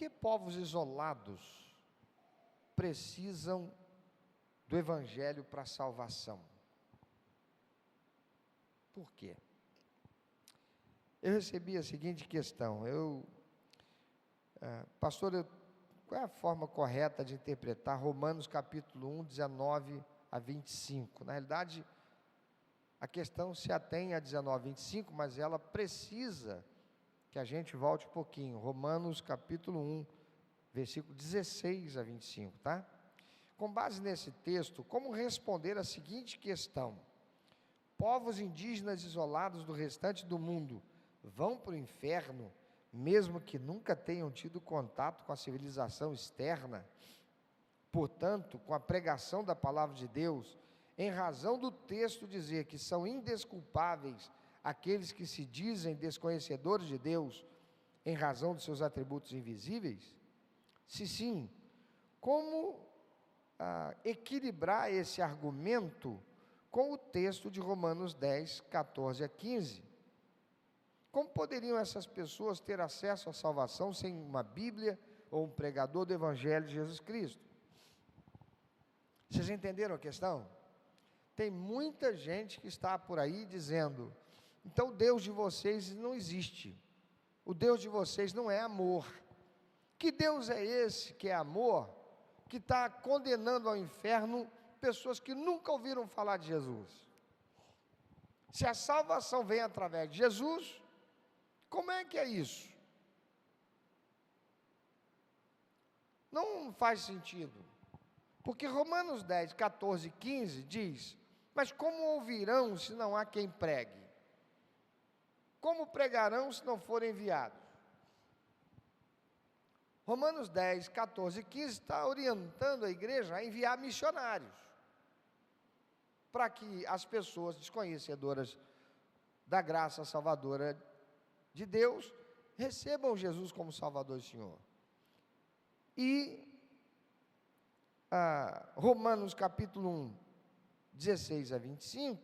Que povos isolados precisam do Evangelho para a salvação? Por quê? Eu recebi a seguinte questão, pastor, qual é a forma correta de interpretar Romanos capítulo 1, 19 a 25? Na realidade, a questão se atém a 19 a 25, mas ela precisa que a gente volte um pouquinho. Romanos capítulo 1, versículo 16 a 25, tá? Com base nesse texto, como responder a seguinte questão: povos indígenas isolados do restante do mundo vão para o inferno, mesmo que nunca tenham tido contato com a civilização externa? Portanto, com a pregação da palavra de Deus, em razão do texto dizer que são indesculpáveis aqueles que se dizem desconhecedores de Deus, em razão de seus atributos invisíveis? Se sim, como equilibrar esse argumento com o texto de Romanos 10, 14 a 15? Como poderiam essas pessoas ter acesso à salvação sem uma Bíblia ou um pregador do Evangelho de Jesus Cristo? Vocês entenderam a questão? Tem muita gente que está por aí dizendo: então o Deus de vocês não existe, o Deus de vocês não é amor. Que Deus é esse que é amor, que está condenando ao inferno pessoas que nunca ouviram falar de Jesus? Se a salvação vem através de Jesus, como é que é isso? Não faz sentido, porque Romanos 10, 14 e 15 diz: mas como ouvirão se não há quem pregue? Como pregarão se não forem enviados? Romanos 10, 14 e 15 está orientando a igreja a enviar missionários, para que as pessoas desconhecedoras da graça salvadora de Deus recebam Jesus como Salvador e Senhor. E Romanos capítulo 1, 16 a 25,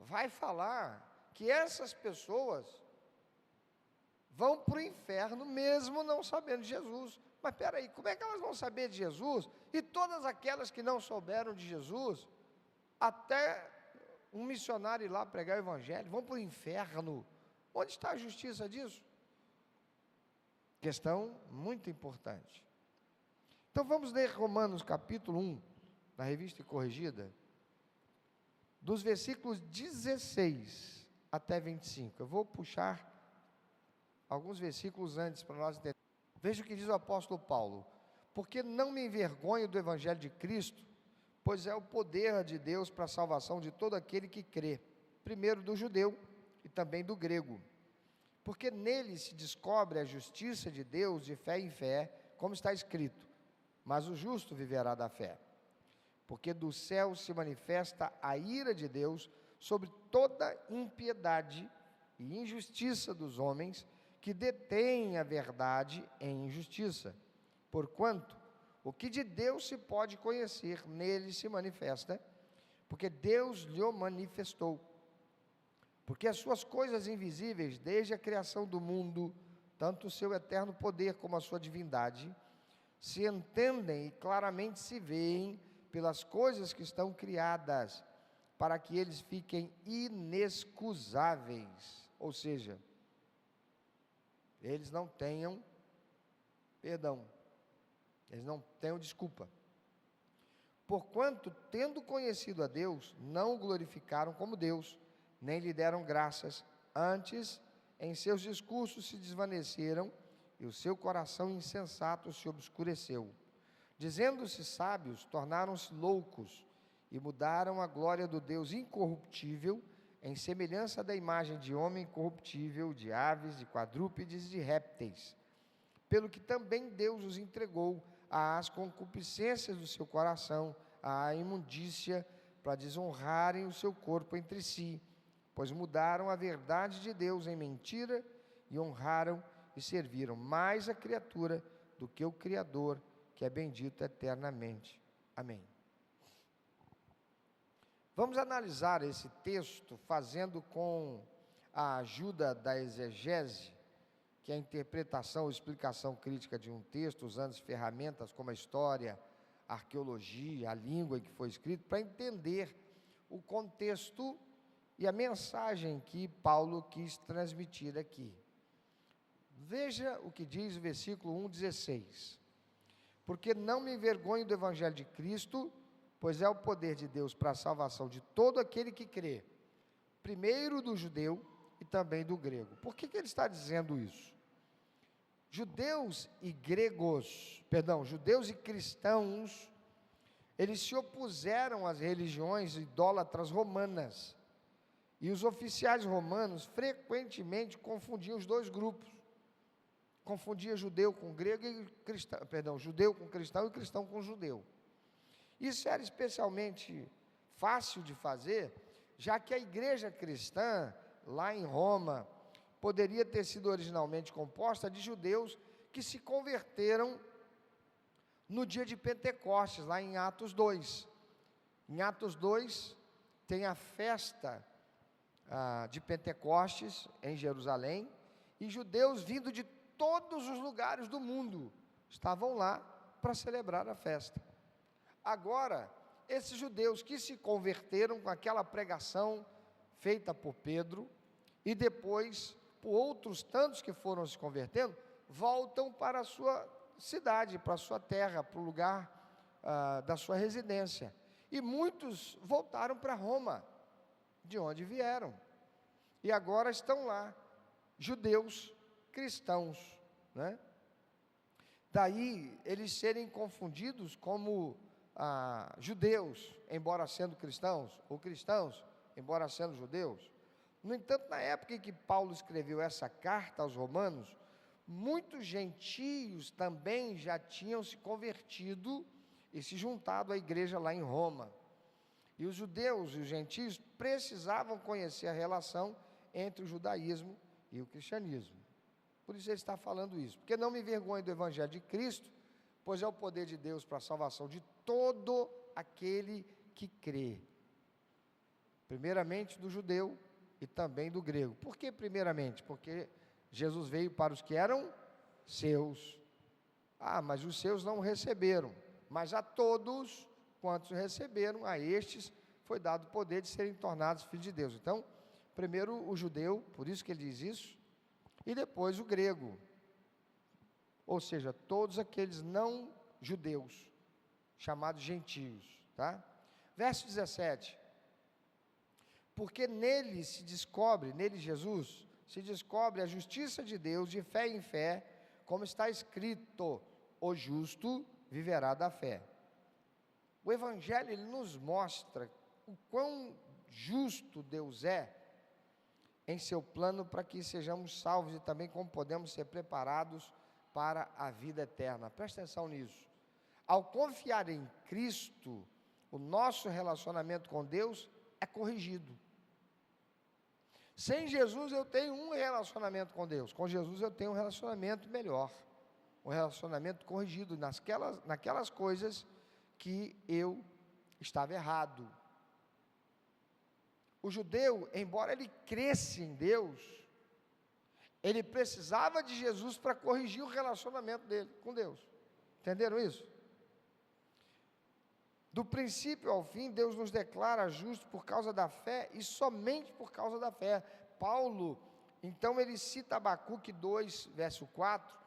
vai falar que essas pessoas vão para o inferno mesmo não sabendo de Jesus. Mas espera aí, como é que elas vão saber de Jesus? E todas aquelas que não souberam de Jesus, até um missionário ir lá pregar o Evangelho, vão para o inferno. Onde está a justiça disso? Questão muito importante. Então vamos ler Romanos capítulo 1, na Revista Corrigida, dos versículos 16 até 25. Eu vou puxar alguns versículos antes para nós entendermos. Veja o que diz o apóstolo Paulo: porque não me envergonho do Evangelho de Cristo, pois é o poder de Deus para a salvação de todo aquele que crê, primeiro do judeu e também do grego. Porque nele se descobre a justiça de Deus de fé em fé, como está escrito: mas o justo viverá da fé. Porque do céu se manifesta a ira de Deus sobre toda impiedade e injustiça dos homens que detêm a verdade em injustiça. Porquanto o que de Deus se pode conhecer, nele se manifesta, porque Deus lhe manifestou. Porque as suas coisas invisíveis, desde a criação do mundo, tanto o seu eterno poder como a sua divindade, se entendem e claramente se veem pelas coisas que estão criadas, para que eles fiquem inexcusáveis, ou seja, eles não tenham perdão, eles não tenham desculpa. Porquanto, tendo conhecido a Deus, não o glorificaram como Deus, nem lhe deram graças, antes, em seus discursos se desvaneceram, e o seu coração insensato se obscureceu. Dizendo-se sábios, tornaram-se loucos, e mudaram a glória do Deus incorruptível, em semelhança da imagem de homem corruptível, de aves, de quadrúpedes e de répteis. Pelo que também Deus os entregou às concupiscências do seu coração, à imundícia, para desonrarem o seu corpo entre si, pois mudaram a verdade de Deus em mentira, e honraram e serviram mais a criatura do que o Criador, que é bendito eternamente. Amém. Vamos analisar esse texto fazendo com a ajuda da exegese, que que é a interpretação ou explicação crítica de um texto, usando ferramentas como a história, a arqueologia, a língua em que foi escrito, para entender o contexto e a mensagem que Paulo quis transmitir aqui. Veja o que diz o versículo 1,16. Porque não me envergonho do Evangelho de Cristo, pois é o poder de Deus para a salvação de todo aquele que crê, primeiro do judeu e também do grego. Por que ele está dizendo isso? Judeus e cristãos, eles se opuseram às religiões idólatras romanas. E os oficiais romanos frequentemente confundiam os dois grupos. Confundia judeu com grego e cristão, judeu com cristão e cristão com judeu. Isso era especialmente fácil de fazer, já que a igreja cristã, lá em Roma, poderia ter sido originalmente composta de judeus que se converteram no dia de Pentecostes, lá em Atos 2. Em Atos 2, tem a festa de Pentecostes, em Jerusalém, e judeus vindo de todos os lugares do mundo estavam lá para celebrar a festa. Agora, esses judeus que se converteram com aquela pregação feita por Pedro, e depois, por outros tantos que foram se convertendo, voltam para a sua cidade, para a sua terra, para o lugar da sua residência. E muitos voltaram para Roma, de onde vieram. E agora estão lá, judeus cristãos, né? Daí eles serem confundidos como judeus, embora sendo cristãos, ou cristãos, embora sendo judeus. No entanto, na época em que Paulo escreveu essa carta aos romanos, muitos gentios também já tinham se convertido e se juntado à igreja lá em Roma. E os judeus e os gentios precisavam conhecer a relação entre o judaísmo e o cristianismo. Por isso ele está falando isso. Porque não me envergonho do Evangelho de Cristo, pois é o poder de Deus para a salvação de todo aquele que crê. Primeiramente do judeu e também do grego. Por que primeiramente? Porque Jesus veio para os que eram seus. Mas os seus não receberam. Mas a todos quantos receberam, a estes foi dado o poder de serem tornados filhos de Deus. Então, primeiro o judeu, por isso que ele diz isso, e depois o grego. Ou seja, todos aqueles não judeus, chamados gentios, tá? Verso 17. Porque nele Jesus, se descobre a justiça de Deus de fé em fé, como está escrito, o justo viverá da fé. O Evangelho, ele nos mostra o quão justo Deus é em seu plano para que sejamos salvos e também como podemos ser preparados para a vida eterna. Presta atenção nisso. Ao confiar em Cristo, o nosso relacionamento com Deus é corrigido. Sem Jesus eu tenho um relacionamento com Deus, com Jesus eu tenho um relacionamento melhor, um relacionamento corrigido naquelas coisas que eu estava errado. O judeu, embora ele cresça em Deus, ele precisava de Jesus para corrigir o relacionamento dele com Deus. Entenderam isso? Do princípio ao fim, Deus nos declara justos por causa da fé e somente por causa da fé. Paulo, então ele cita Abacuque 2, verso 4,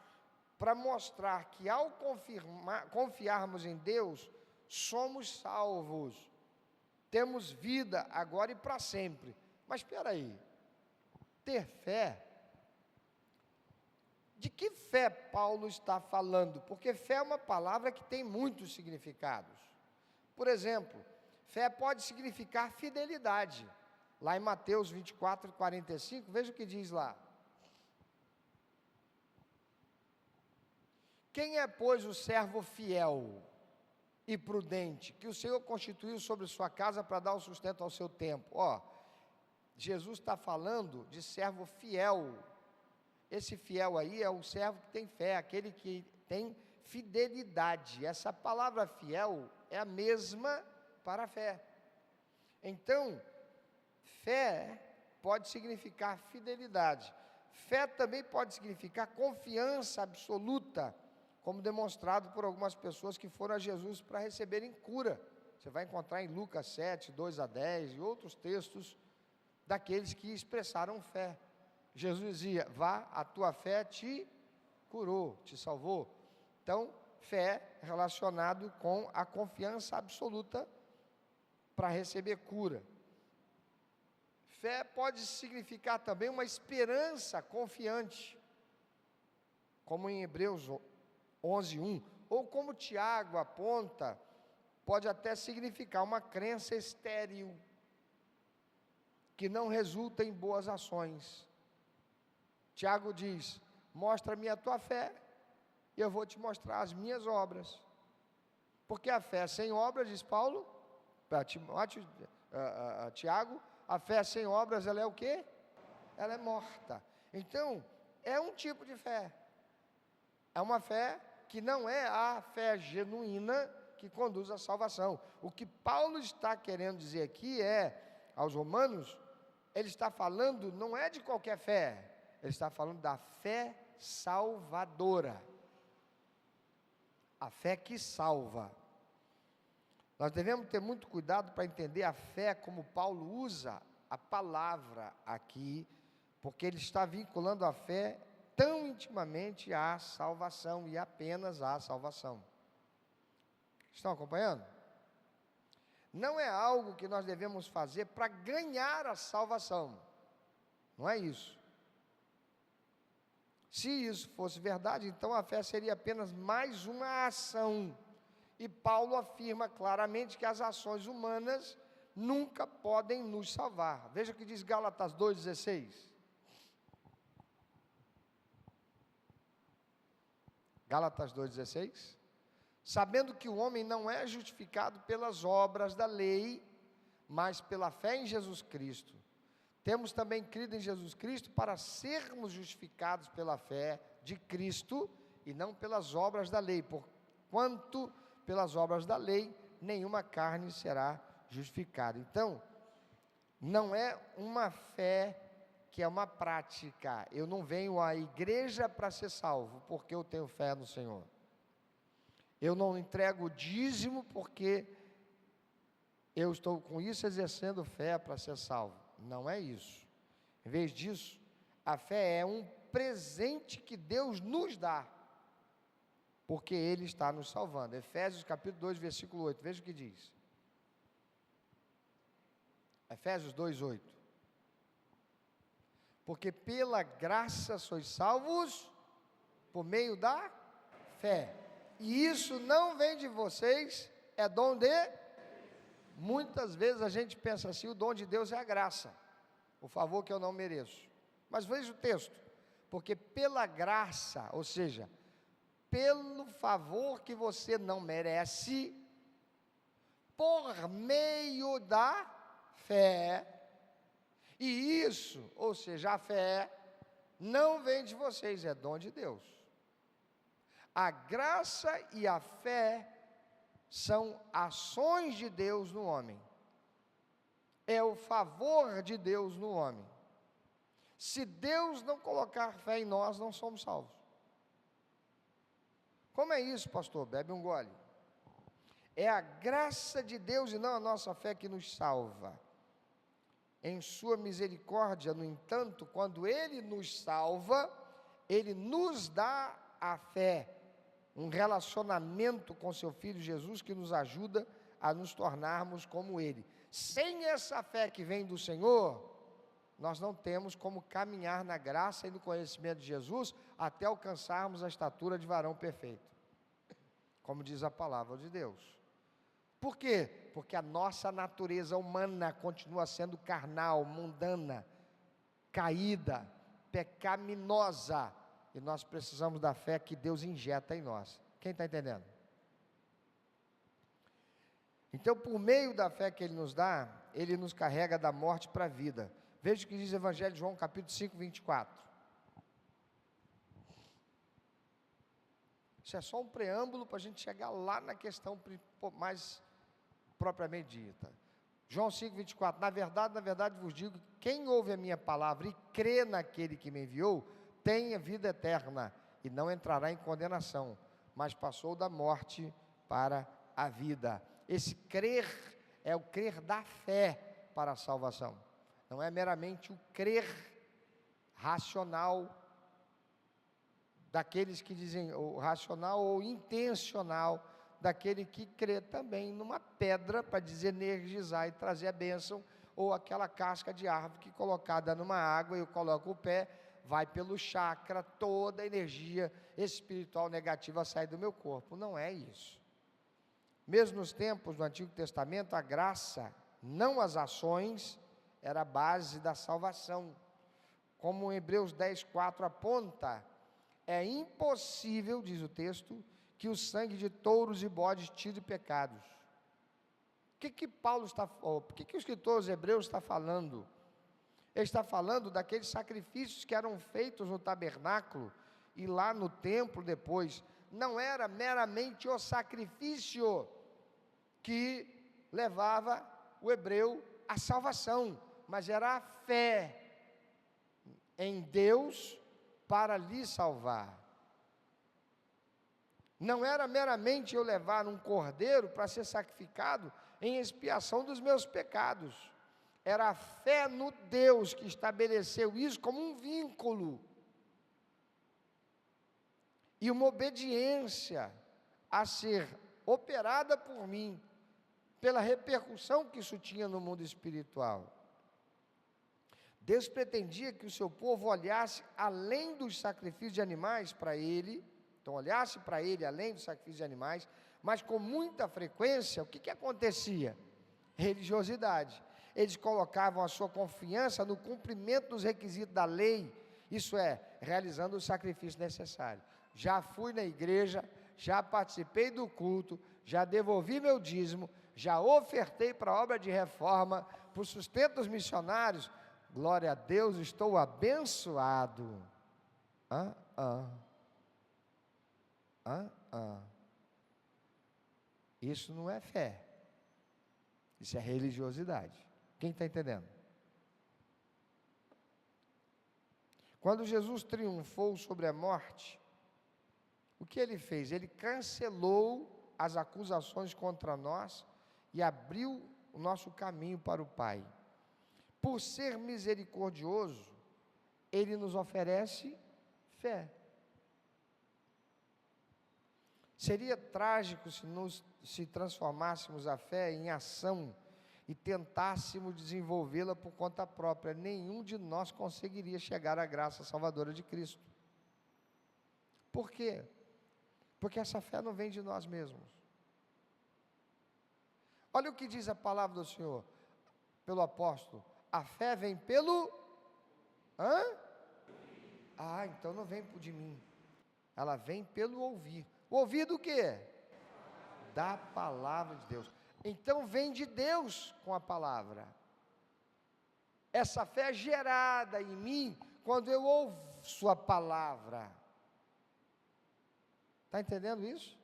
para mostrar que ao confiarmos em Deus, somos salvos. Temos vida agora e para sempre. Mas espera aí, ter fé, de que fé Paulo está falando? Porque fé é uma palavra que tem muitos significados. Por exemplo, fé pode significar fidelidade. Lá em Mateus 24, 45, veja o que diz lá. Quem é, pois, o servo fiel e prudente, que o Senhor constituiu sobre sua casa para dar o sustento ao seu tempo? Jesus está falando de servo fiel. Esse fiel aí é o servo que tem fé, aquele que tem fidelidade. Essa palavra fiel é a mesma para a fé. Então, fé pode significar fidelidade. Fé também pode significar confiança absoluta, como demonstrado por algumas pessoas que foram a Jesus para receberem cura. Você vai encontrar em Lucas 7, 2 a 10 e outros textos daqueles que expressaram fé. Jesus dizia: vá, a tua fé te curou, te salvou. Então, fé relacionado com a confiança absoluta para receber cura. Fé pode significar também uma esperança confiante, como em Hebreus 11:1, ou como Tiago aponta, pode até significar uma crença estéril, que não resulta em boas ações. Tiago diz: mostra-me a tua fé, e eu vou te mostrar as minhas obras. Porque a fé sem obras, diz Paulo, para Tiago, a fé sem obras, ela é o quê? Ela é morta. Então, é um tipo de fé. É uma fé que não é a fé genuína que conduz à salvação. O que Paulo está querendo dizer aqui aos romanos, ele está falando, não é de qualquer fé, ele está falando da fé salvadora. A fé que salva. Nós devemos ter muito cuidado para entender a fé como Paulo usa a palavra aqui, porque ele está vinculando a fé tão intimamente à salvação e apenas à salvação. Estão acompanhando? Não é algo que nós devemos fazer para ganhar a salvação. Não é isso. Se isso fosse verdade, então a fé seria apenas mais uma ação. E Paulo afirma claramente que as ações humanas nunca podem nos salvar. Veja o que diz Gálatas 2,16. Gálatas 2,16. Sabendo que o homem não é justificado pelas obras da lei, mas pela fé em Jesus Cristo. Temos também crido em Jesus Cristo para sermos justificados pela fé de Cristo e não pelas obras da lei, porquanto pelas obras da lei nenhuma carne será justificada. Então, não é uma fé que é uma prática. Eu não venho à igreja para ser salvo, porque eu tenho fé no Senhor. Eu não entrego o dízimo porque eu estou com isso exercendo fé para ser salvo. Não é isso. Em vez disso, a fé é um presente que Deus nos dá, porque Ele está nos salvando. Efésios capítulo 2, versículo 8, veja o que diz. Efésios 2, 8. Porque pela graça sois salvos por meio da fé. E isso não vem de vocês, é dom de... Muitas vezes a gente pensa assim, o dom de Deus é a graça, o favor que eu não mereço. Mas veja o texto, porque pela graça, ou seja, pelo favor que você não merece, por meio da fé, e isso, ou seja, a fé, não vem de vocês, é dom de Deus. A graça e a fé são ações de Deus no homem. É o favor de Deus no homem. Se Deus não colocar fé em nós, não somos salvos. Como é isso, pastor? Bebe um gole. É a graça de Deus e não a nossa fé que nos salva. Em sua misericórdia, no entanto, quando Ele nos salva, Ele nos dá a fé, um relacionamento com seu Filho Jesus que nos ajuda a nos tornarmos como Ele. Sem essa fé que vem do Senhor, nós não temos como caminhar na graça e no conhecimento de Jesus até alcançarmos a estatura de varão perfeito, como diz a palavra de Deus. Por quê? Porque a nossa natureza humana continua sendo carnal, mundana, caída, pecaminosa, e nós precisamos da fé que Deus injeta em nós. Quem está entendendo? Então, por meio da fé que Ele nos dá, Ele nos carrega da morte para a vida. Veja o que diz o Evangelho de João, capítulo 5, 24. Isso é só um preâmbulo para a gente chegar lá na questão mais propriamente dita. João 5,24, na verdade vos digo, quem ouve a minha palavra e crê naquele que me enviou, tem a vida eterna, e não entrará em condenação, mas passou da morte para a vida. Esse crer é o crer da fé para a salvação, não é meramente o crer racional, daqueles que dizem, ou racional ou intencional, daquele que crê também numa pedra para desenergizar e trazer a bênção, ou aquela casca de árvore que colocada numa água, eu coloco o pé, vai pelo chakra, toda a energia espiritual negativa sai do meu corpo. Não é isso. Mesmo nos tempos do Antigo Testamento, a graça, não as ações, era a base da salvação. Como Hebreus 10,4 aponta, é impossível, diz o texto, que o sangue de touros e bodes tire pecados. O que o escritor aos Hebreus está falando? Ele está falando daqueles sacrifícios que eram feitos no tabernáculo e lá no templo depois. Não era meramente o sacrifício que levava o hebreu à salvação, mas era a fé em Deus para lhe salvar. Não era meramente eu levar um cordeiro para ser sacrificado em expiação dos meus pecados. Era a fé no Deus que estabeleceu isso como um vínculo. E uma obediência a ser operada por mim, pela repercussão que isso tinha no mundo espiritual. Deus pretendia que o seu povo olhasse além dos sacrifícios de animais para ele, então olhasse para ele além dos sacrifícios de animais, mas com muita frequência, o que acontecia? Religiosidade. Eles colocavam a sua confiança no cumprimento dos requisitos da lei, isso é, realizando o sacrifício necessário. Já fui na igreja, já participei do culto, já devolvi meu dízimo, já ofertei para a obra de reforma, para o sustento dos missionários, glória a Deus, estou abençoado. Isso não é fé, isso é religiosidade. Quem está entendendo? Quando Jesus triunfou sobre a morte, o que ele fez? Ele cancelou as acusações contra nós e abriu o nosso caminho para o Pai. Por ser misericordioso, ele nos oferece fé. Seria trágico se transformássemos a fé em ação e tentássemos desenvolvê-la por conta própria. Nenhum de nós conseguiria chegar à graça salvadora de Cristo. Por quê? Porque essa fé não vem de nós mesmos. Olha o que diz a palavra do Senhor, pelo apóstolo. A fé vem pelo... então não vem de mim. Ela vem pelo ouvir. O ouvir do quê? Da palavra de Deus. Então vem de Deus com a palavra. Essa fé é gerada em mim quando eu ouço a palavra. Está entendendo isso?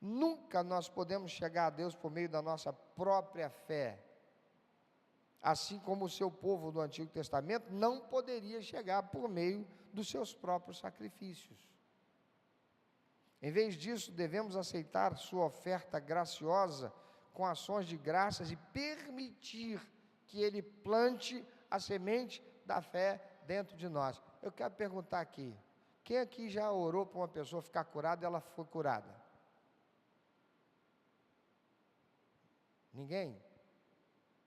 Nunca nós podemos chegar a Deus por meio da nossa própria fé. Assim como o seu povo do Antigo Testamento não poderia chegar por meio dos seus próprios sacrifícios. Em vez disso, devemos aceitar sua oferta graciosa com ações de graças e permitir que ele plante a semente da fé dentro de nós. Eu quero perguntar aqui, quem aqui já orou para uma pessoa ficar curada e ela foi curada? Ninguém?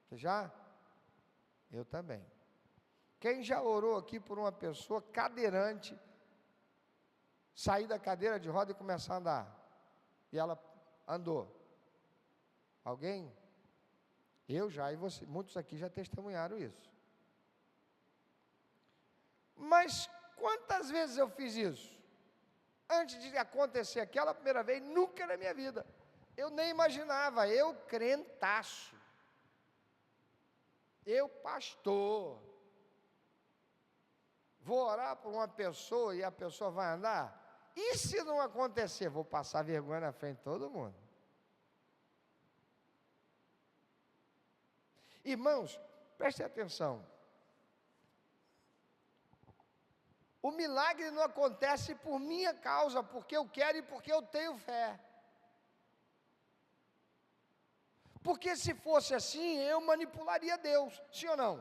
Você já? Eu também. Quem já orou aqui por uma pessoa cadeirante, sair da cadeira de roda e começar a andar? E ela andou. Alguém? Eu já, e você, muitos aqui já testemunharam isso. Mas quantas vezes eu fiz isso? Antes de acontecer aquela primeira vez, nunca na minha vida. Eu nem imaginava, eu crentaço. Eu pastor. Vou orar por uma pessoa e a pessoa vai andar? E se não acontecer? Vou passar vergonha na frente de todo mundo. Irmãos, prestem atenção. O milagre não acontece por minha causa, porque eu quero e porque eu tenho fé. Porque se fosse assim, eu manipularia Deus, sim ou não?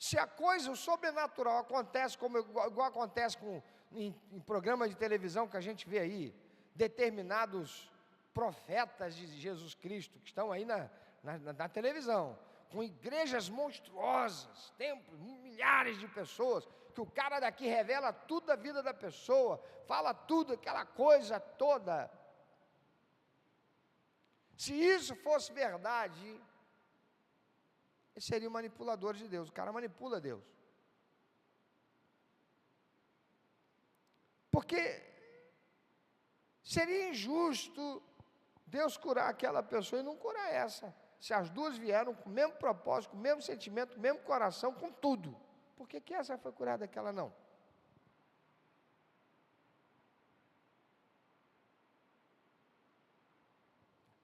Se a coisa, o sobrenatural acontece igual acontece em programas de televisão que a gente vê aí, determinados profetas de Jesus Cristo, que estão aí na televisão, com igrejas monstruosas, templos, milhares de pessoas, que o cara daqui revela tudo da vida da pessoa, fala tudo, aquela coisa toda. Se isso fosse verdade, eles seriam manipuladores de Deus. O cara manipula Deus. Porque seria injusto Deus curar aquela pessoa e não curar essa. Se as duas vieram com o mesmo propósito, com o mesmo sentimento, com o mesmo coração, com tudo. Por que essa foi curada e aquela não?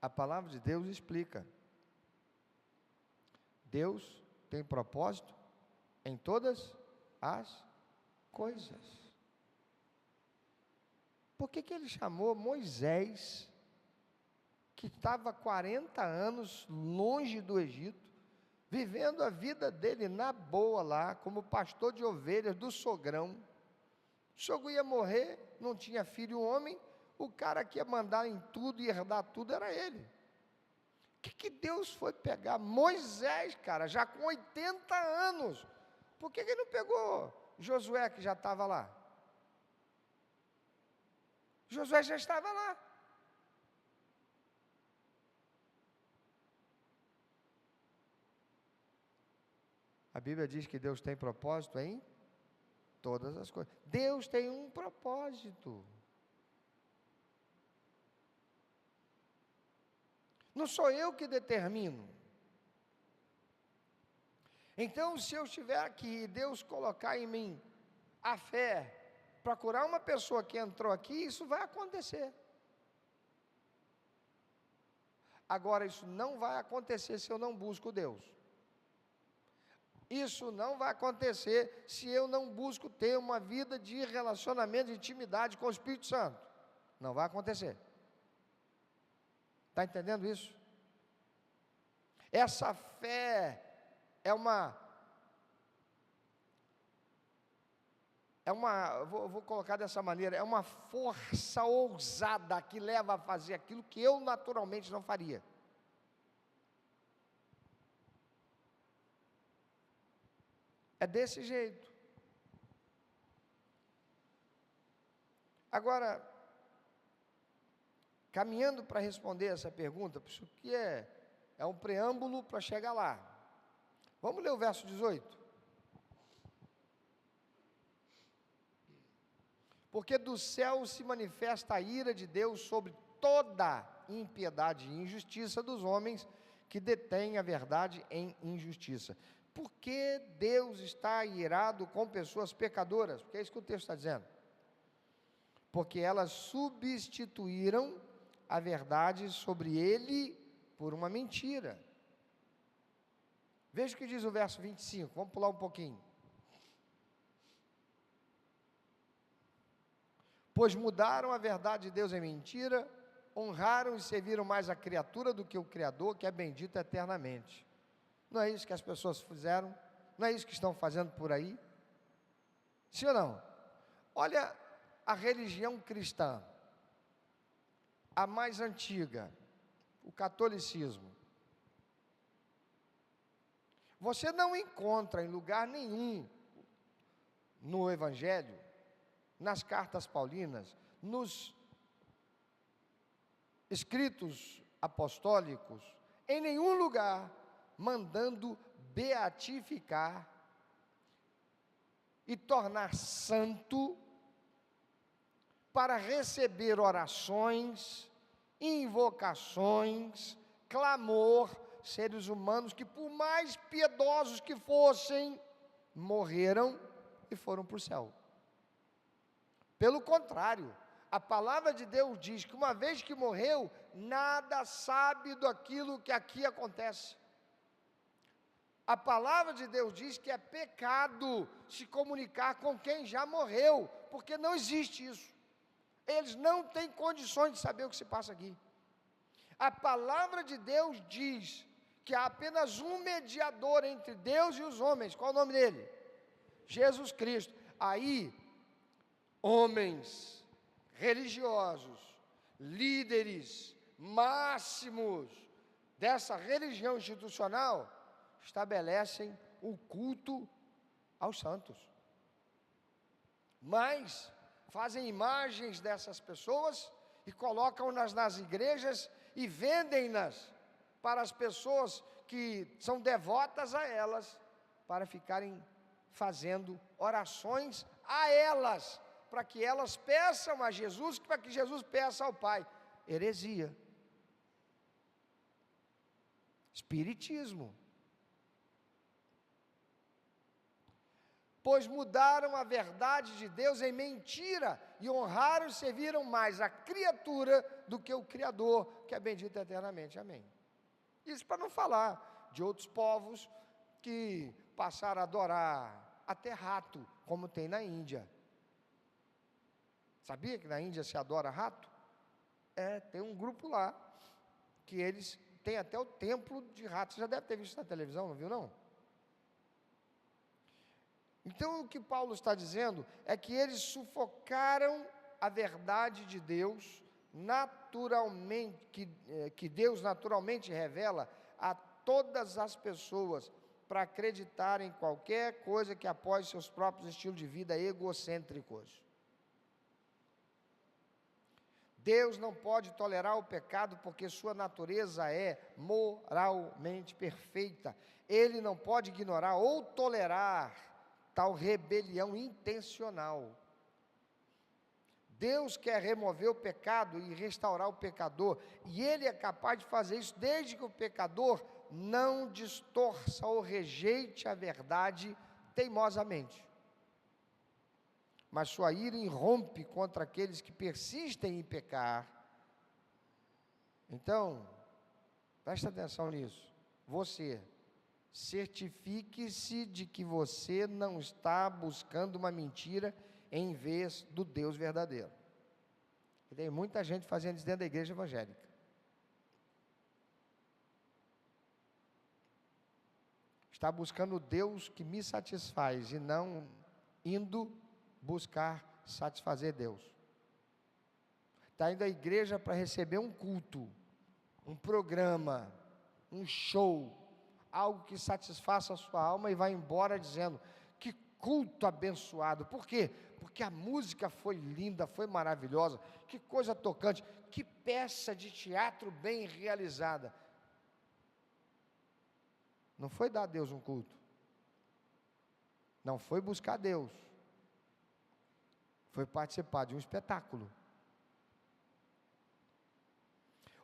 A palavra de Deus explica. Deus tem propósito em todas as coisas. Por que ele chamou Moisés, que estava 40 anos longe do Egito, vivendo a vida dele na boa lá, como pastor de ovelhas do sogrão? O sogro ia morrer, não tinha filho homem, o cara que ia mandar em tudo e herdar tudo era ele. O que Deus foi pegar Moisés, cara, já com 80 anos? Por que ele não pegou Josué, que já estava lá? Josué já estava lá. A Bíblia diz que Deus tem propósito em todas as coisas. Deus tem um propósito. Não sou eu que determino. Então, se eu estiver aqui e Deus colocar em mim a fé para curar uma pessoa que entrou aqui, isso vai acontecer. Agora, isso não vai acontecer se eu não busco Deus. Isso não vai acontecer se eu não busco ter uma vida de relacionamento, de intimidade com o Espírito Santo. Não vai acontecer. Está entendendo isso? Essa fé vou colocar dessa maneira, é uma força ousada que leva a fazer aquilo que eu naturalmente não faria. É desse jeito. Agora, caminhando para responder essa pergunta, isso aqui é um preâmbulo para chegar lá. Vamos ler o verso 18. Porque do céu se manifesta a ira de Deus sobre toda impiedade e injustiça dos homens que detêm a verdade em injustiça. Por que Deus está irado com pessoas pecadoras? Porque é isso que o texto está dizendo. Porque elas substituíram a verdade sobre ele por uma mentira. Veja o que diz o verso 25, vamos pular um pouquinho. Pois mudaram a verdade de Deus em mentira, honraram e serviram mais a criatura do que o Criador, que é bendito eternamente. Não é isso que as pessoas fizeram? Não é isso que estão fazendo por aí? Sim ou não? Olha a religião cristã, a mais antiga, o catolicismo. Você não encontra em lugar nenhum no Evangelho, nas cartas paulinas, nos escritos apostólicos, em nenhum lugar, mandando beatificar e tornar santo para receber orações, invocações, clamor, seres humanos que, por mais piedosos que fossem, morreram e foram para o céu. Pelo contrário, a palavra de Deus diz que uma vez que morreu, nada sabe daquilo que aqui acontece. A palavra de Deus diz que é pecado se comunicar com quem já morreu, porque não existe isso. Eles não têm condições de saber o que se passa aqui. A palavra de Deus diz que há apenas um mediador entre Deus e os homens. Qual é o nome dele? Jesus Cristo. Aí, homens religiosos, líderes máximos dessa religião institucional, estabelecem o culto aos santos. Mas fazem imagens dessas pessoas e colocam-nas nas igrejas e vendem-nas para as pessoas que são devotas a elas, para ficarem fazendo orações a elas, para que elas peçam a Jesus, para que Jesus peça ao Pai. Heresia. Espiritismo. Pois mudaram a verdade de Deus em mentira e honraram e serviram mais a criatura do que o Criador, que é bendito eternamente. Amém. Isso para não falar de outros povos que passaram a adorar até rato, como tem na Índia. Sabia que na Índia se adora rato? Tem um grupo lá, que eles têm até o templo de ratos. Você já deve ter visto na televisão, não viu não? Então o que Paulo está dizendo é que eles sufocaram a verdade de Deus, naturalmente, que Deus naturalmente revela a todas as pessoas, para acreditarem em qualquer coisa que apoie seus próprios estilos de vida egocêntricos. Deus não pode tolerar o pecado porque sua natureza é moralmente perfeita. Ele não pode ignorar ou tolerar tal rebelião intencional. Deus quer remover o pecado e restaurar o pecador, e Ele é capaz de fazer isso desde que o pecador não distorça ou rejeite a verdade teimosamente. Mas sua ira irrompe contra aqueles que persistem em pecar. Então, presta atenção nisso. Você, certifique-se de que você não está buscando uma mentira em vez do Deus verdadeiro. E tem muita gente fazendo isso dentro da igreja evangélica. Está buscando o Deus que me satisfaz e não indo buscar satisfazer Deus. Está indo à igreja para receber um culto, um programa, um show, algo que satisfaça a sua alma, e vai embora dizendo: que culto abençoado. Por quê? Porque a música foi linda, foi maravilhosa, que coisa tocante, que peça de teatro bem realizada. Não foi dar a Deus um culto, não foi buscar Deus, foi participar de um espetáculo.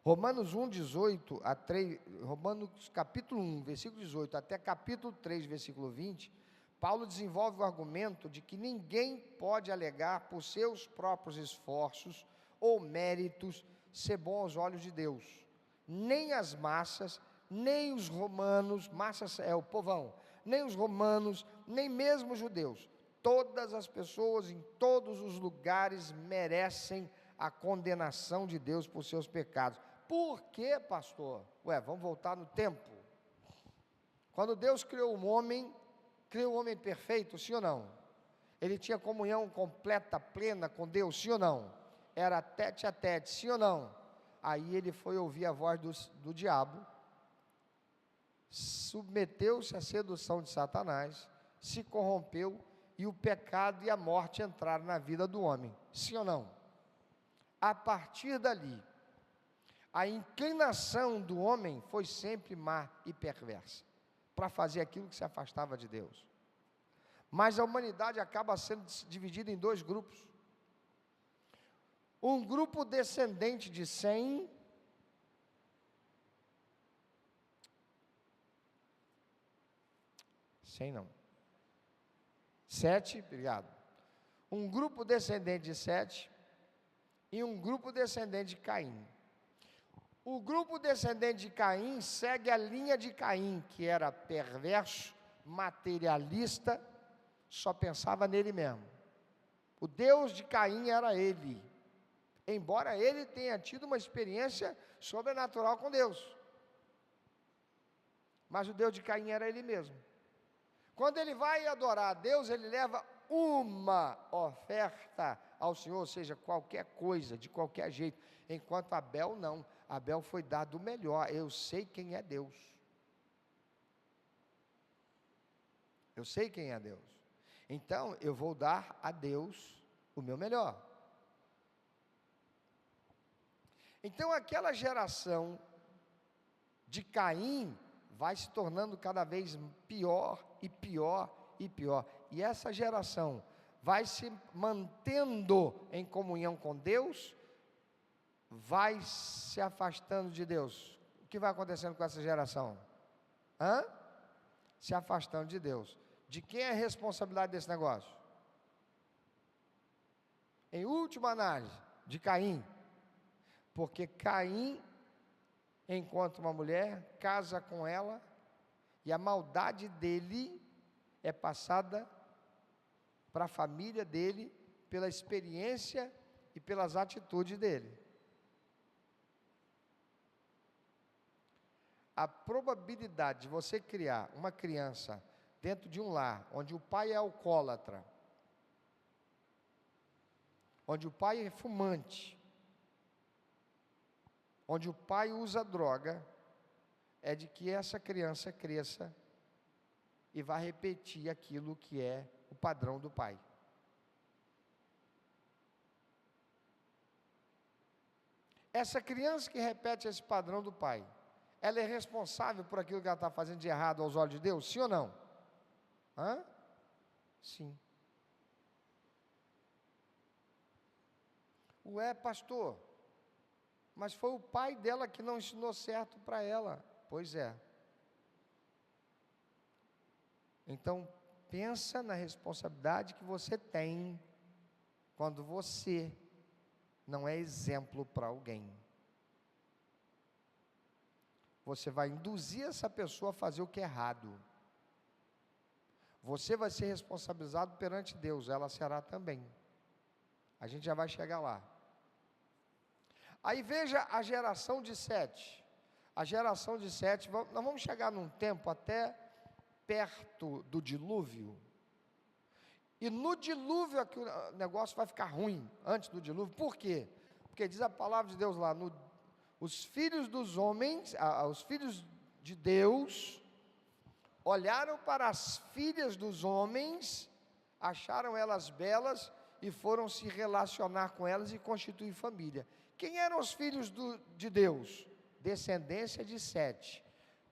Romanos 1, 18 a 3, Romanos capítulo 1, versículo 18, até capítulo 3, versículo 20, Paulo desenvolve o argumento de que ninguém pode alegar por seus próprios esforços ou méritos ser bom aos olhos de Deus. Nem as massas, nem os romanos, massas é o povão, nem os romanos, nem mesmo os judeus. Todas as pessoas em todos os lugares merecem a condenação de Deus por seus pecados. Por quê, pastor? Vamos voltar no tempo. Quando Deus criou o homem perfeito, sim ou não? Ele tinha comunhão completa, plena com Deus, sim ou não? Era tete a tete, sim ou não? Aí ele foi ouvir a voz do diabo, submeteu-se à sedução de Satanás, se corrompeu, e o pecado e a morte entraram na vida do homem, sim ou não? A partir dali, a inclinação do homem foi sempre má e perversa, para fazer aquilo que se afastava de Deus. Mas a humanidade acaba sendo dividida em dois grupos. Um grupo descendente de Sem, Sete, obrigado. Um grupo descendente de Sete e um grupo descendente de Caim. O grupo descendente de Caim segue a linha de Caim, que era perverso, materialista, só pensava nele mesmo. O Deus de Caim era ele, embora ele tenha tido uma experiência sobrenatural com Deus. Mas o Deus de Caim era ele mesmo. Quando ele vai adorar a Deus, ele leva uma oferta ao Senhor, ou seja, qualquer coisa, de qualquer jeito. Enquanto Abel não, Abel foi dado o melhor. Eu sei quem é Deus. Eu sei quem é Deus. Então, eu vou dar a Deus o meu melhor. Então, aquela geração de Caim vai se tornando cada vez pior e pior e pior. E essa geração vai se mantendo em comunhão com Deus, vai se afastando de Deus. O que vai acontecendo com essa geração? Se afastando de Deus. De quem é a responsabilidade desse negócio? Em última análise, de Caim. Porque Caim encontra uma mulher, casa com ela, e a maldade dele é passada para a família dele, pela experiência e pelas atitudes dele. A probabilidade de você criar uma criança dentro de um lar, onde o pai é alcoólatra, onde o pai é fumante, onde o pai usa droga, é de que essa criança cresça e vai repetir aquilo que é o padrão do pai. Essa criança que repete esse padrão do pai, ela é responsável por aquilo que ela está fazendo de errado aos olhos de Deus? Sim ou não? Sim. Ué, pastor, mas foi o pai dela que não ensinou certo para ela. Pois é. Então, pensa na responsabilidade que você tem quando você não é exemplo para alguém. Você vai induzir essa pessoa a fazer o que é errado. Você vai ser responsabilizado perante Deus, ela será também. A gente já vai chegar lá. Aí veja a geração de Sete. A geração de Sete, nós vamos chegar num tempo até perto do dilúvio. E no dilúvio é que o negócio vai ficar ruim, antes do dilúvio. Por quê? Porque diz a palavra de Deus lá, os filhos dos homens, os filhos de Deus, olharam para as filhas dos homens, acharam elas belas e foram se relacionar com elas e constituir família. Quem eram os filhos de Deus? Descendência de Sete.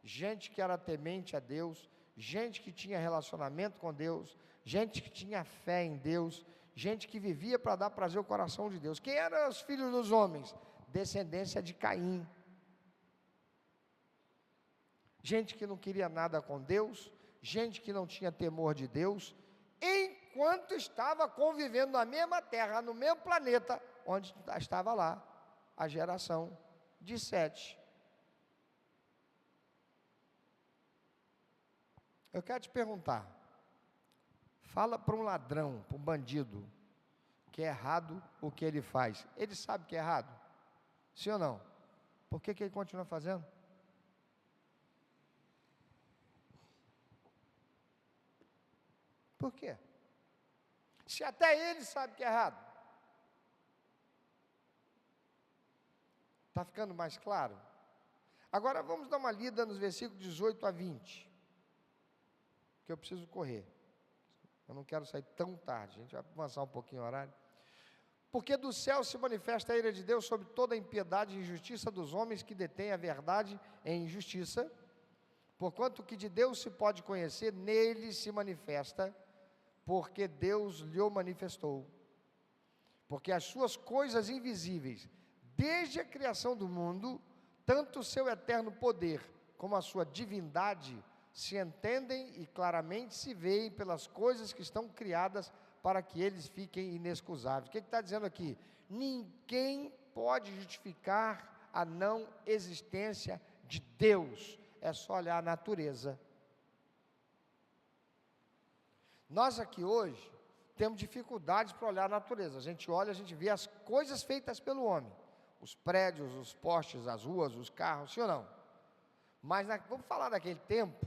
Gente que era temente a Deus, gente que tinha relacionamento com Deus, gente que tinha fé em Deus, gente que vivia para dar prazer ao coração de Deus. Quem eram os filhos dos homens? Descendência de Caim. Gente que não queria nada com Deus, gente que não tinha temor de Deus, enquanto estava convivendo na mesma terra, no mesmo planeta, onde estava lá a geração de Sete. Eu quero te perguntar, fala para um ladrão, para um bandido, que é errado o que ele faz. Ele sabe que é errado? Sim ou não? Por que ele continua fazendo? Por quê? Se até ele sabe que é errado. Está ficando mais claro? Agora vamos dar uma lida nos versículos 18 a 20. Que eu preciso correr. Eu não quero sair tão tarde. A gente vai avançar um pouquinho o horário. Porque do céu se manifesta a ira de Deus sobre toda a impiedade e injustiça dos homens que detêm a verdade em injustiça. Porquanto o que de Deus se pode conhecer, nele se manifesta, porque Deus lhe o manifestou. Porque as suas coisas invisíveis, desde a criação do mundo, tanto o seu eterno poder como a sua divindade, se entendem e claramente se veem pelas coisas que estão criadas para que eles fiquem inexcusáveis. O que está dizendo aqui? Ninguém pode justificar a não existência de Deus. É só olhar a natureza. Nós aqui hoje temos dificuldades para olhar a natureza. A gente olha, a gente vê as coisas feitas pelo homem. Os prédios, os postes, as ruas, os carros, sim ou não? Mas vamos falar daquele tempo.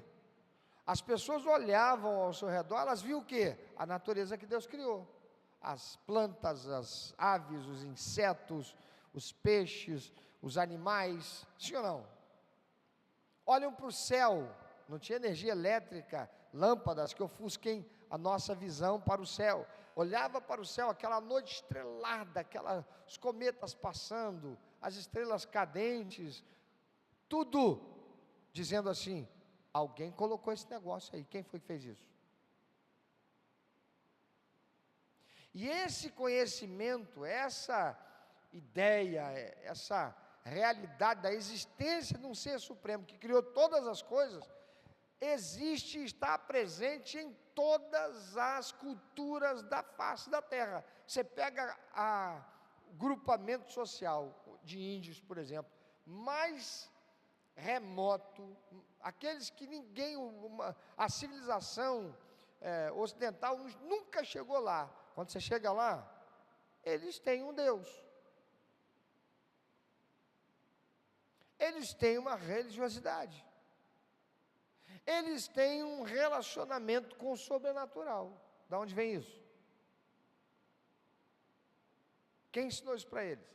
As pessoas olhavam ao seu redor, elas viam o quê? A natureza que Deus criou. As plantas, as aves, os insetos, os peixes, os animais, sim ou não? Olham para o céu, não tinha energia elétrica, lâmpadas que ofusquem a nossa visão para o céu. Olhava para o céu, aquela noite estrelada, os cometas passando, as estrelas cadentes, tudo dizendo assim: alguém colocou esse negócio aí, quem foi que fez isso? E esse conhecimento, essa ideia, essa realidade da existência de um ser supremo que criou todas as coisas, existe e está presente em todas as culturas da face da terra. Você pega o grupamento social de índios, por exemplo, mais remoto, aqueles que a civilização ocidental nunca chegou lá. Quando você chega lá, eles têm um Deus. Eles têm uma religiosidade. Eles têm um relacionamento com o sobrenatural. Da onde vem isso? Quem ensinou isso para eles?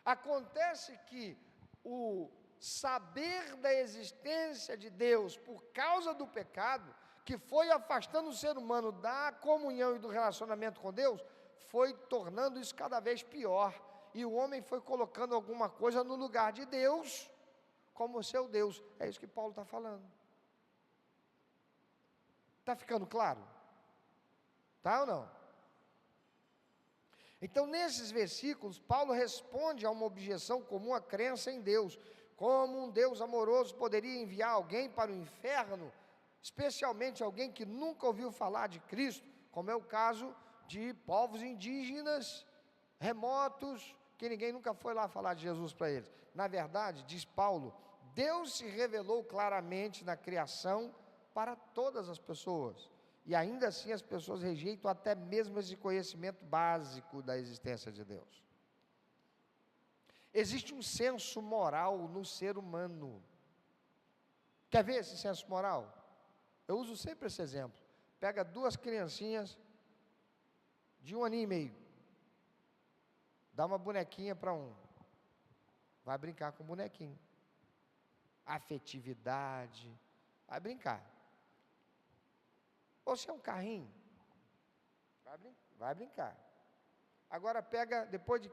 Acontece que o saber da existência de Deus por causa do pecado, que foi afastando o ser humano da comunhão e do relacionamento com Deus, foi tornando isso cada vez pior. E o homem foi colocando alguma coisa no lugar de Deus, como seu Deus. É isso que Paulo está falando. Está ficando claro? Está ou não? Então, nesses versículos, Paulo responde a uma objeção comum à crença em Deus. Como um Deus amoroso poderia enviar alguém para o inferno, especialmente alguém que nunca ouviu falar de Cristo, como é o caso de povos indígenas, remotos, que ninguém nunca foi lá falar de Jesus para eles. Na verdade, diz Paulo, Deus se revelou claramente na criação para todas as pessoas. E ainda assim as pessoas rejeitam até mesmo esse conhecimento básico da existência de Deus. Existe um senso moral no ser humano. Quer ver esse senso moral? Eu uso sempre esse exemplo. Pega duas criancinhas de 1 ano e meio. Dá uma bonequinha para um. Vai brincar com o bonequinho. Afetividade. Vai brincar. Ou se é um carrinho, vai brincar. Agora pega, depois de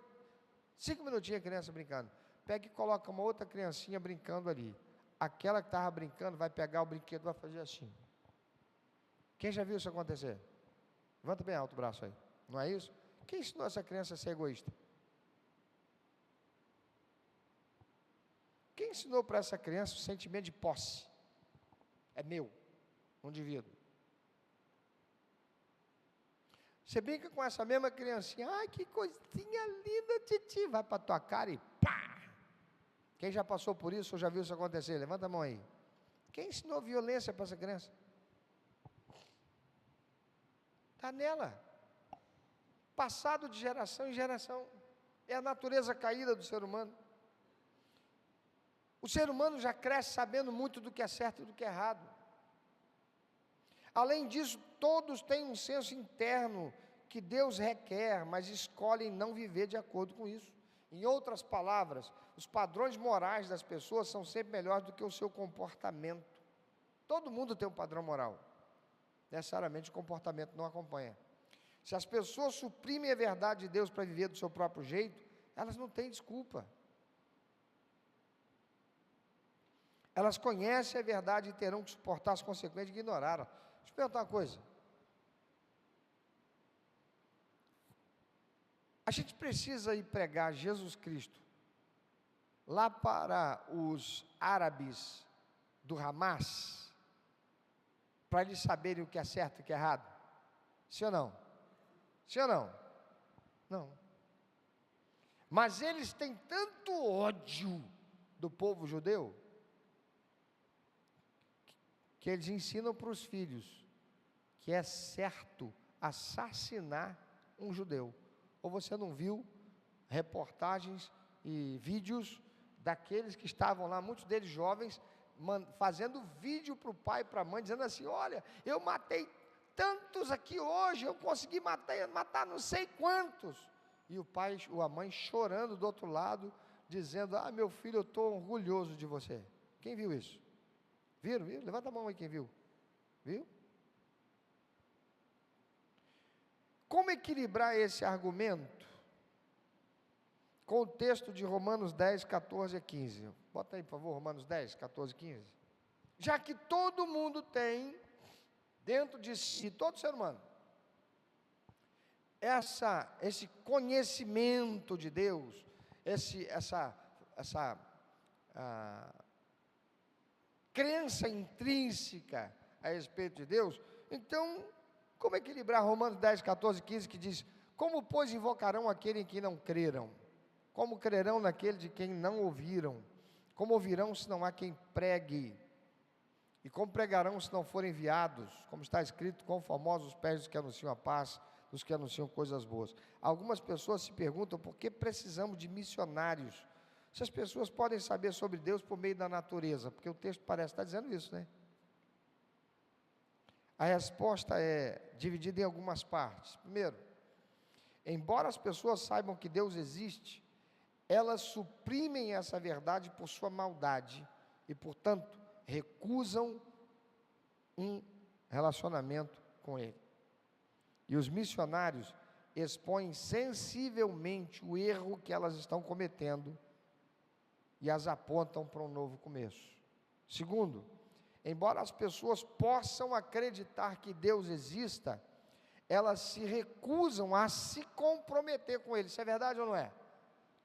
5 minutinhos a criança brincando, pega e coloca uma outra criancinha brincando ali. Aquela que estava brincando vai pegar o brinquedo e vai fazer assim. Quem já viu isso acontecer? Levanta bem alto o braço aí. Não é isso? Quem ensinou essa criança a ser egoísta? Quem ensinou para essa criança o sentimento de posse? É meu, não divido. Você brinca com essa mesma criancinha, ai que coisinha linda, titi, vai para a tua cara e pá! Quem já passou por isso ou já viu isso acontecer? Levanta a mão aí. Quem ensinou violência para essa criança? Está nela. Passado de geração em geração. É a natureza caída do ser humano. O ser humano já cresce sabendo muito do que é certo e do que é errado. Além disso, todos têm um senso interno que Deus requer, mas escolhem não viver de acordo com isso. Em outras palavras, os padrões morais das pessoas são sempre melhores do que o seu comportamento. Todo mundo tem um padrão moral. Necessariamente o comportamento não acompanha. Se as pessoas suprimem a verdade de Deus para viver do seu próprio jeito, elas não têm desculpa. Elas conhecem a verdade e terão que suportar as consequências de ignorá-la. Deixa eu perguntar uma coisa. A gente precisa ir pregar Jesus Cristo lá para os árabes do Hamas, para eles saberem o que é certo e o que é errado? Sim ou não? Sim ou não? Não. Mas eles têm tanto ódio do povo judeu, que eles ensinam para os filhos que é certo assassinar um judeu. Ou você não viu reportagens e vídeos daqueles que estavam lá, muitos deles jovens, fazendo vídeo para o pai e para a mãe, dizendo assim: olha, eu matei tantos aqui hoje, eu consegui matar não sei quantos. E o pai ou a mãe chorando do outro lado, dizendo: ah, meu filho, eu estou orgulhoso de você. Quem viu isso? Viram? Levanta a mão aí quem viu. Viu? Como equilibrar esse argumento com o texto de Romanos 10, 14 a 15? Bota aí, por favor, Romanos 10, 14 e 15. Já que todo mundo tem dentro de si, todo ser humano, esse conhecimento de Deus, essa crença intrínseca a respeito de Deus, então, como equilibrar Romanos 10, 14 e 15, que diz: como, pois, invocarão aquele em quem não creram? Como crerão naquele de quem não ouviram? Como ouvirão se não há quem pregue? E como pregarão se não forem enviados? Como está escrito: quão formosos os pés dos que anunciam a paz, dos que anunciam coisas boas. Algumas pessoas se perguntam por que precisamos de missionários, se as pessoas podem saber sobre Deus por meio da natureza, porque o texto parece estar dizendo isso, né? A resposta é dividida em algumas partes. Primeiro, embora as pessoas saibam que Deus existe, elas suprimem essa verdade por sua maldade e, portanto, recusam um relacionamento com Ele. E os missionários expõem sensivelmente o erro que elas estão cometendo e as apontam para um novo começo. Segundo, embora as pessoas possam acreditar que Deus exista, elas se recusam a se comprometer com Ele. Isso é verdade ou não é?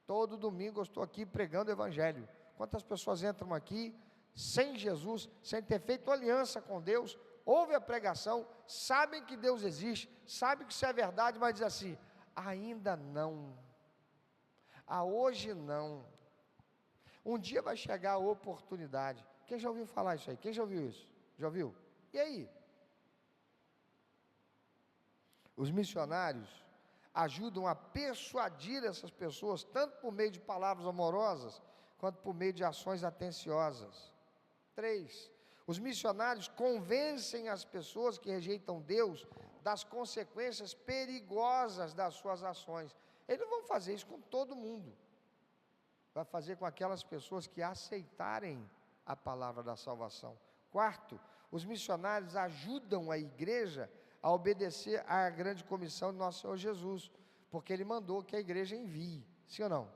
Todo domingo eu estou aqui pregando o Evangelho. Quantas pessoas entram aqui sem Jesus, sem ter feito aliança com Deus, ouvem a pregação, sabem que Deus existe, sabem que isso é verdade, mas dizem assim: ainda não, hoje não, um dia vai chegar a oportunidade. Quem já ouviu falar isso aí? Quem já ouviu isso? Já ouviu? E aí? Os missionários ajudam a persuadir essas pessoas, tanto por meio de palavras amorosas, quanto por meio de ações atenciosas. 3. Os missionários convencem as pessoas que rejeitam Deus das consequências perigosas das suas ações. Eles não vão fazer isso com todo mundo. Vai fazer com aquelas pessoas que aceitarem a palavra da salvação. 4. Os missionários ajudam a igreja a obedecer à grande comissão de nosso Senhor Jesus, porque Ele mandou que a igreja envie, sim ou não?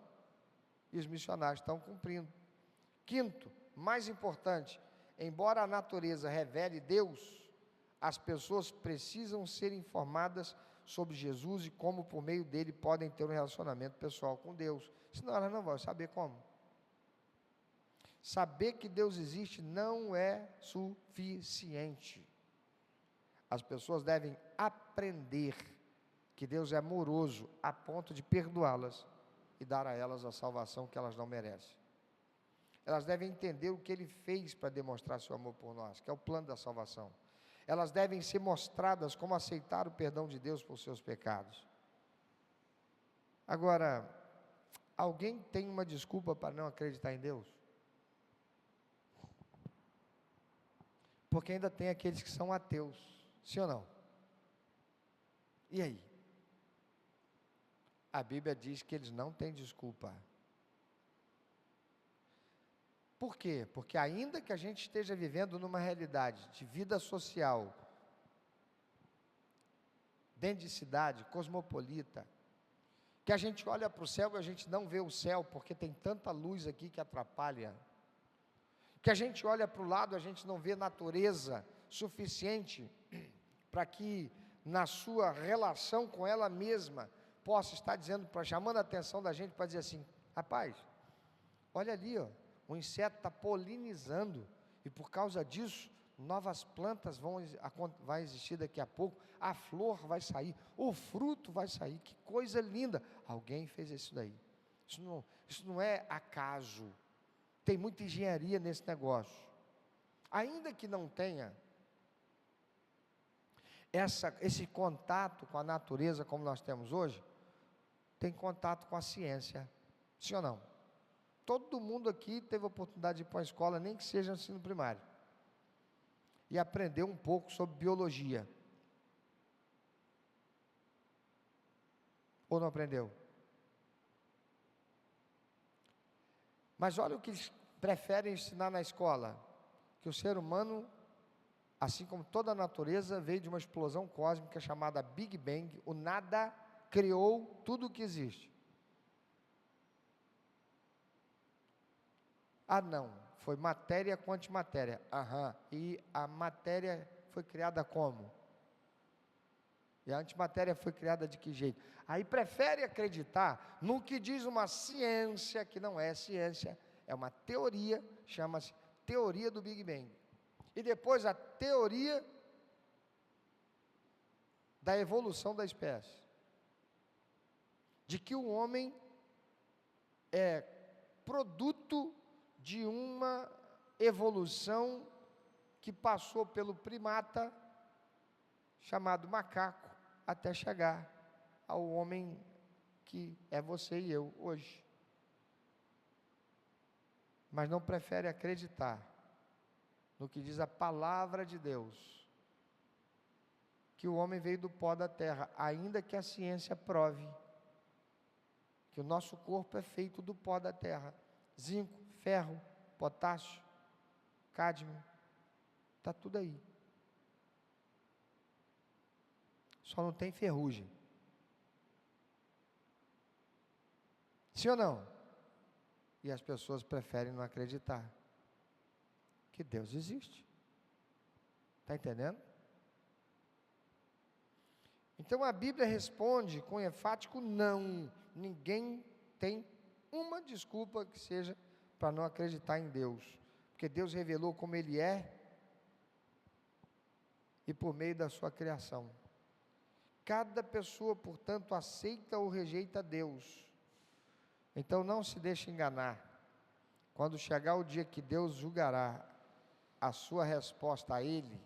E os missionários estão cumprindo. 5º, mais importante, embora a natureza revele Deus, as pessoas precisam ser informadas sobre Jesus e como por meio dele podem ter um relacionamento pessoal com Deus, senão elas não vão saber como. Saber que Deus existe não é suficiente. As pessoas devem aprender que Deus é amoroso a ponto de perdoá-las e dar a elas a salvação que elas não merecem. Elas devem entender o que Ele fez para demonstrar seu amor por nós, que é o plano da salvação. Elas devem ser mostradas como aceitar o perdão de Deus por seus pecados. Agora, alguém tem uma desculpa para não acreditar em Deus? Porque ainda tem aqueles que são ateus, sim ou não? E aí? A Bíblia diz que eles não têm desculpa. Por quê? Porque ainda que a gente esteja vivendo numa realidade de vida social, dentro de cidade, cosmopolita, que a gente olha para o céu e a gente não vê o céu, porque tem tanta luz aqui que atrapalha, que a gente olha para o lado, a gente não vê natureza suficiente para que na sua relação com ela mesma, possa estar dizendo, chamando a atenção da gente para dizer assim: rapaz, olha ali, ó, o inseto está polinizando, e por causa disso, novas plantas vai existir daqui a pouco, a flor vai sair, o fruto vai sair, que coisa linda, alguém fez isso daí, isso não é acaso, tem muita engenharia nesse negócio, ainda que não tenha esse contato com a natureza como nós temos hoje, tem contato com a ciência, sim ou não? Todo mundo aqui teve a oportunidade de ir para a escola, nem que seja ensino primário, e aprender um pouco sobre biologia, ou não aprendeu? Mas olha o que eles preferem ensinar na escola, que o ser humano, assim como toda a natureza, veio de uma explosão cósmica chamada Big Bang, o nada criou tudo o que existe. Ah não, foi matéria com antimatéria, e a matéria foi criada como? E a antimatéria foi criada de que jeito? Aí prefere acreditar no que diz uma ciência, que não é ciência, é uma teoria, chama-se teoria do Big Bang. E depois a teoria da evolução da espécie. De que o homem é produto de uma evolução que passou pelo primata, chamado macaco, até chegar ao homem que é você e eu hoje. Mas não prefere acreditar no que diz a palavra de Deus, que o homem veio do pó da terra, ainda que a ciência prove que o nosso corpo é feito do pó da terra, zinco, ferro, potássio, cádmio, está tudo aí, só não tem ferrugem, sim ou não? E as pessoas preferem não acreditar que Deus existe, está entendendo? Então a Bíblia responde com enfático não, ninguém tem uma desculpa que seja para não acreditar em Deus, porque Deus revelou como Ele é, e por meio da sua criação, cada pessoa, portanto, aceita ou rejeita Deus, então não se deixe enganar, quando chegar o dia que Deus julgará a sua resposta a Ele,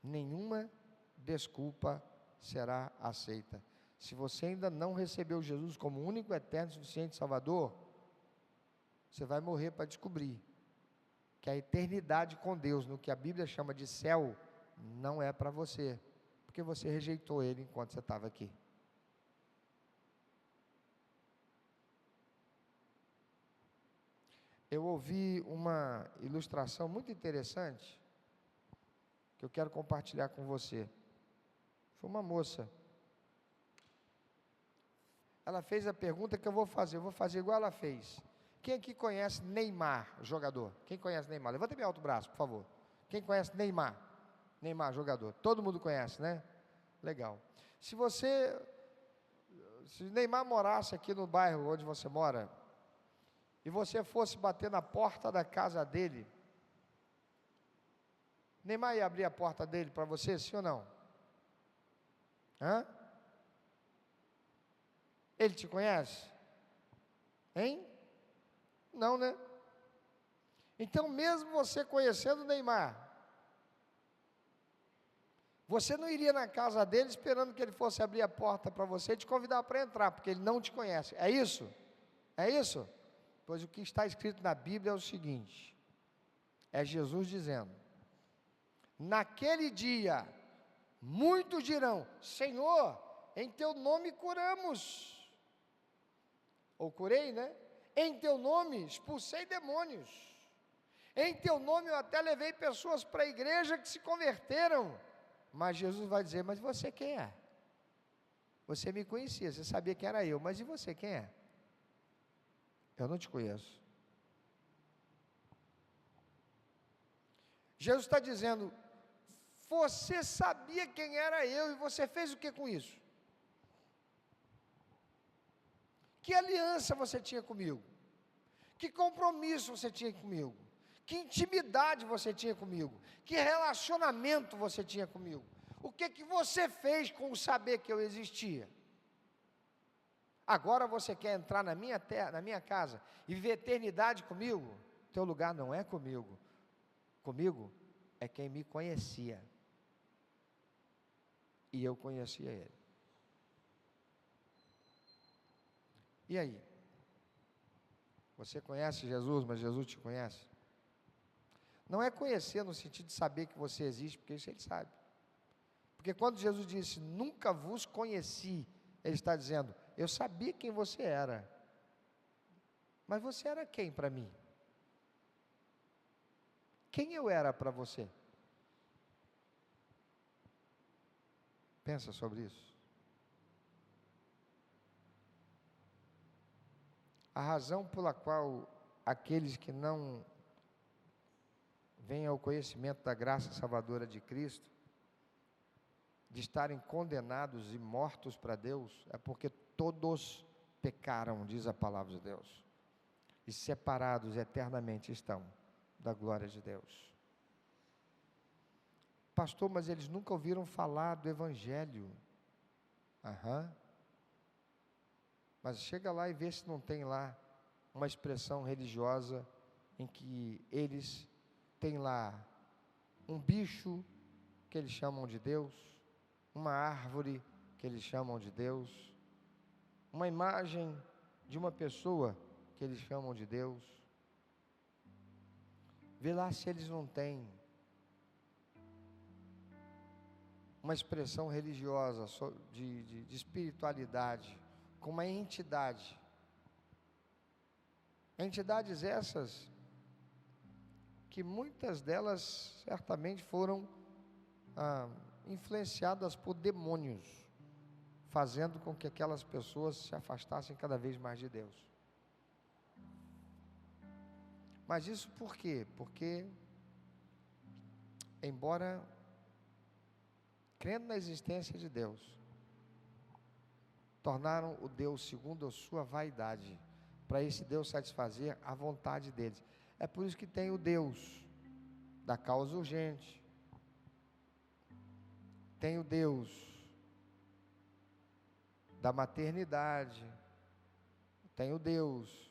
nenhuma desculpa será aceita. Se você ainda não recebeu Jesus como único, eterno, suficiente Salvador, você vai morrer para descobrir que a eternidade com Deus, no que a Bíblia chama de céu, não é para você, porque você rejeitou Ele enquanto você estava aqui. Eu ouvi uma ilustração muito interessante, que eu quero compartilhar com você. Foi uma moça. Ela fez a pergunta que eu vou fazer igual ela fez. Quem aqui conhece Neymar, jogador? Quem conhece Neymar? Levanta bem alto o braço, por favor. Quem conhece Neymar? Neymar, jogador. Todo mundo conhece, né? Legal. Se Neymar morasse aqui no bairro onde você mora, e você fosse bater na porta da casa dele, Neymar ia abrir a porta dele para você, sim ou não? Ele te conhece? Hein? Não, né? Então, mesmo você conhecendo Neymar, você não iria na casa dele esperando que ele fosse abrir a porta para você e te convidar para entrar, porque ele não te conhece. É isso? É isso? Pois o que está escrito na Bíblia é o seguinte, é Jesus dizendo, naquele dia, muitos dirão, Senhor, em teu nome curamos, ou curei, né? Em teu nome expulsei demônios, em teu nome eu até levei pessoas para a igreja que se converteram, mas Jesus vai dizer, mas você quem é? Você me conhecia, você sabia quem era eu, mas e você quem é? Eu não te conheço. Jesus está dizendo, você sabia quem era eu e você fez o que com isso? Que aliança você tinha comigo? Que compromisso você tinha comigo? Que intimidade você tinha comigo? Que relacionamento você tinha comigo? O que você fez com o saber que eu existia? Agora você quer entrar na minha terra, na minha casa e viver eternidade comigo? Teu lugar não é comigo. Comigo é quem me conhecia. E eu conhecia ele. E aí? Você conhece Jesus, mas Jesus te conhece? Não é conhecer no sentido de saber que você existe, porque isso ele sabe. Porque quando Jesus disse, nunca vos conheci, ele está dizendo, eu sabia quem você era. Mas você era quem para mim? Quem eu era para você? Pensa sobre isso. A razão pela qual aqueles que não vêm ao conhecimento da graça salvadora de Cristo, de estarem condenados e mortos para Deus, é porque todos pecaram, diz a palavra de Deus, e separados eternamente estão da glória de Deus. Pastor, mas eles nunca ouviram falar do Evangelho. Mas chega lá e vê se não tem lá uma expressão religiosa em que eles têm lá um bicho que eles chamam de Deus, uma árvore que eles chamam de Deus, uma imagem de uma pessoa que eles chamam de Deus. Vê lá se eles não têm uma expressão religiosa de espiritualidade, com uma entidade. Entidades essas que muitas delas certamente foram influenciadas por demônios, fazendo com que aquelas pessoas se afastassem cada vez mais de Deus. Mas isso por quê? Porque, embora crendo na existência de Deus, tornaram o Deus segundo a sua vaidade, para esse Deus satisfazer a vontade deles. É por isso que tem o Deus da causa urgente, tem o Deus da maternidade, tem o Deus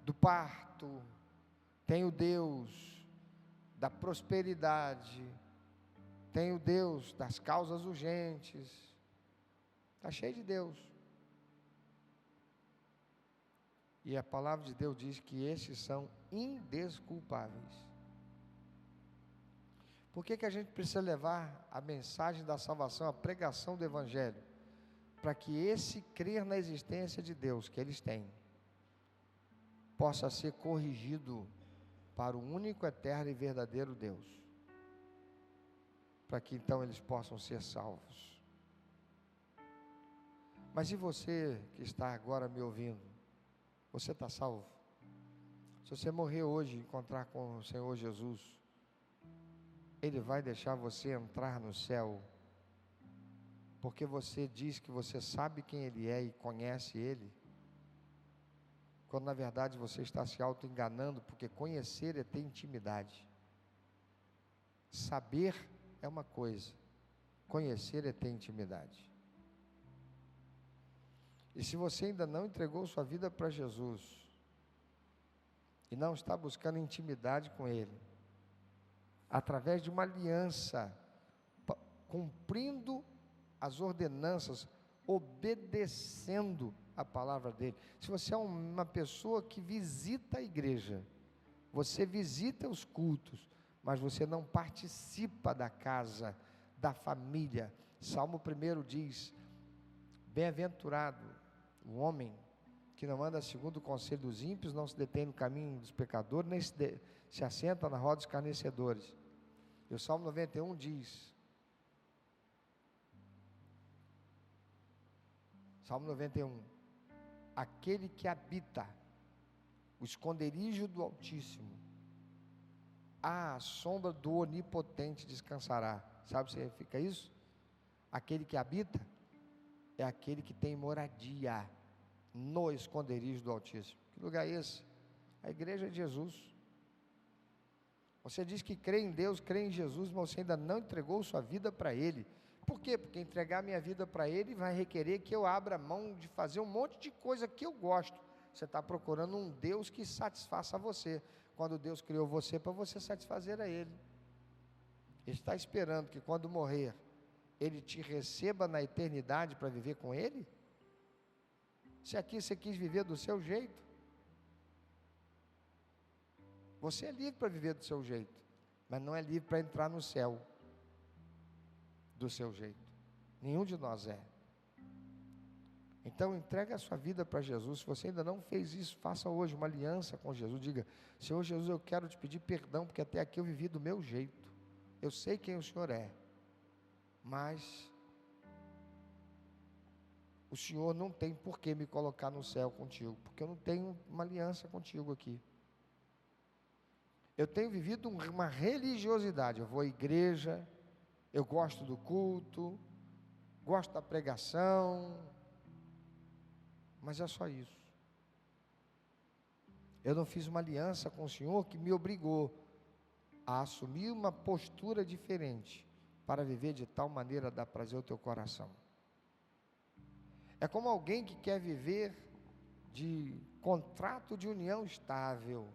do parto, tem o Deus da prosperidade, tem o Deus das causas urgentes. Está cheio de Deus. E a palavra de Deus diz que esses são indesculpáveis. Por que a gente precisa levar a mensagem da salvação, a pregação do Evangelho? Para que esse crer na existência de Deus que eles têm, possa ser corrigido para o único, eterno e verdadeiro Deus. Para que então eles possam ser salvos. Mas e você que está agora me ouvindo? Você está salvo? Se você morrer hoje e encontrar com o Senhor Jesus, Ele vai deixar você entrar no céu, porque você diz que você sabe quem Ele é e conhece Ele, quando na verdade você está se auto-enganando, porque conhecer é ter intimidade. Saber é uma coisa, conhecer é ter intimidade. E se você ainda não entregou sua vida para Jesus, e não está buscando intimidade com Ele, através de uma aliança, cumprindo as ordenanças, obedecendo a palavra dEle. Se você é uma pessoa que visita a igreja, você visita os cultos, mas você não participa da casa, da família. Salmo 1 diz, bem-aventurado o homem que não anda segundo o conselho dos ímpios, não se detém no caminho dos pecadores, nem se assenta na roda dos escarnecedores. E o Salmo 91 diz, Salmo 91, aquele que habita o esconderijo do Altíssimo, à sombra do Onipotente descansará. Sabe o que significa isso? Aquele que habita é aquele que tem moradia no esconderijo do Altíssimo. Que lugar é esse? A igreja é de Jesus. Você diz que crê em Deus, crê em Jesus, mas você ainda não entregou sua vida para Ele. Por quê? Porque entregar minha vida para Ele vai requerer que eu abra mão de fazer um monte de coisa que eu gosto. Você está procurando um Deus que satisfaça você, quando Deus criou você para você satisfazer a Ele. Ele está esperando que quando morrer, Ele te receba na eternidade para viver com Ele? Se aqui você quis viver do seu jeito, você é livre para viver do seu jeito, mas não é livre para entrar no céu do seu jeito. Nenhum de nós é. Então entregue a sua vida para Jesus. Se você ainda não fez isso, faça hoje uma aliança com Jesus. Diga: Senhor Jesus, eu quero te pedir perdão, porque até aqui eu vivi do meu jeito. Eu sei quem o Senhor é, mas o Senhor não tem por que me colocar no céu contigo, porque eu não tenho uma aliança contigo aqui. Eu tenho vivido uma religiosidade. Eu vou à igreja, eu gosto do culto, gosto da pregação, mas é só isso. Eu não fiz uma aliança com o Senhor que me obrigou a assumir uma postura diferente para viver de tal maneira a dar prazer ao teu coração. É como alguém que quer viver de contrato de união estável.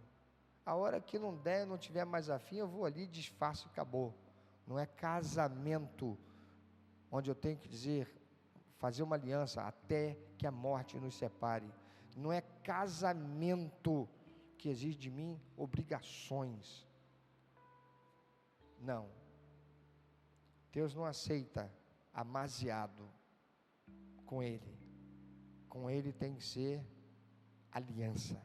A hora que não der, não tiver mais afim, eu vou ali, desfaço e acabou. Não é casamento, onde eu tenho que dizer, fazer uma aliança até que a morte nos separe. Não é casamento que exige de mim obrigações. Não. Deus não aceita amasiado com Ele. Com Ele tem que ser aliança.